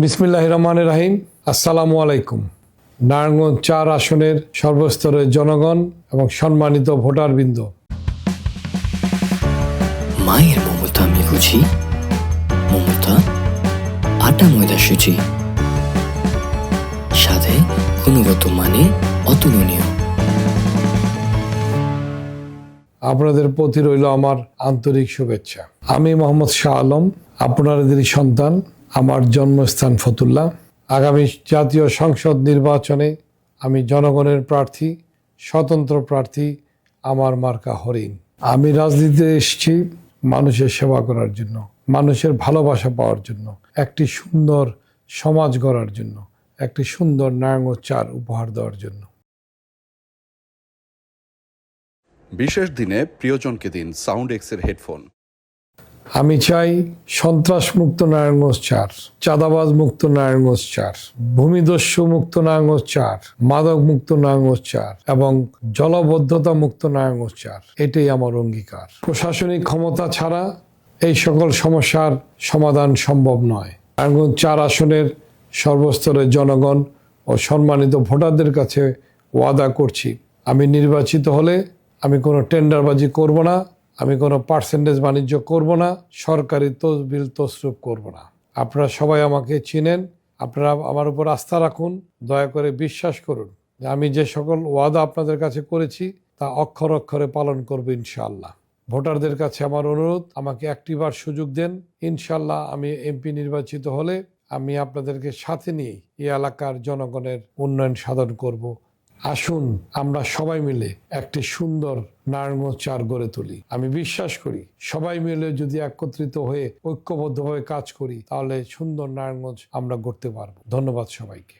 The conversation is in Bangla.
বিসমিল্লাহির রহমানির রহিম। আসসালামু আলাইকুম। নারায়ণগঞ্জ ৪ আসনের সর্বস্তরের জনগণ এবং সম্মানিত ভোটারবৃন্দ, মায়ের মমতা আমি বুঝি, মমতা আটা ময়দা সুজি, সাথে গুণগত মানে অতুলনীয়। আপনাদের প্রতি রইল আমার আন্তরিক শুভেচ্ছা। আমি মোহাম্মদ শাহ আলম, আপনাদেরই সন্তান। আমার জন্মস্থান ফতুল্লা। আগামী জাতীয় সংসদ নির্বাচনে আমি জনগণের প্রার্থী, স্বতন্ত্র প্রার্থী। আমার মার্কা হরিণ। আমি রাজনীতিতে এসেছি মানুষের সেবা করার জন্য, মানুষের ভালোবাসা পাওয়ার জন্য, একটি সুন্দর সমাজ গড়ার জন্য, একটি সুন্দর নারায়ণগঞ্জ ৪ উপহার দেওয়ার জন্য। বিশেষ দিনে প্রিয়জনকে দিন সাউন্ড এক্সের হেডফোন। আমি চাই সন্ত্রাস মুক্ত নারায়ণগঞ্জ ৪, চাঁদাবাজ মুক্ত নারায়ণগঞ্জ ৪, ভূমিদস্যু মুক্ত নারায়ণগঞ্জ ৪, মাদক মুক্ত নারায়ণগঞ্জ ৪ এবং জলবদ্ধতা মুক্ত নারায়ণগঞ্জ ৪। এটাই আমার অঙ্গীকার। প্রশাসনিক ক্ষমতা ছাড়া এই সকল সমস্যার সমাধান সম্ভব নয়। নারায়ণগঞ্জ ৪ আসনের সর্বস্তরের জনগণ ও সম্মানিত ভোটারদের কাছে ওয়াদা করছি, আমি নির্বাচিত হলে আমি কোনো টেন্ডারবাজি করব না, আমি কোনো পার্সেন্টেজ বাণিজ্য করব না, সরকারি তহবিল তসরুপ করব না। আপনারা সবাই আমাকে চিনেন, আপনারা আমার উপর আস্থা রাখুন, দয়া করে বিশ্বাস করুন যে আমি যে সকল ওয়াদা আপনাদের কাছে করেছি তা অক্ষর অক্ষরে পালন করব ইনশাআল্লাহ। ভোটারদের কাছে আমার অনুরোধ, আমাকে একটিবার সুযোগ দেন। ইনশাআল্লাহ আমি এমপি নির্বাচিত হলে আমি আপনাদেরকে সাথে নিয়ে এই এলাকার জনগণের উন্নয়ন সাধন করব। আসুন আমরা সবাই মিলে একটি সুন্দর নারায়ণগঞ্জ ৪ গড়ে তুলি। আমি বিশ্বাস করি সবাই মিলে যদি একত্রিত হয়ে ঐক্যবদ্ধভাবে কাজ করি তাহলে সুন্দর নারায়ণগঞ্জ আমরা গড়তে পারবো। ধন্যবাদ সবাইকে।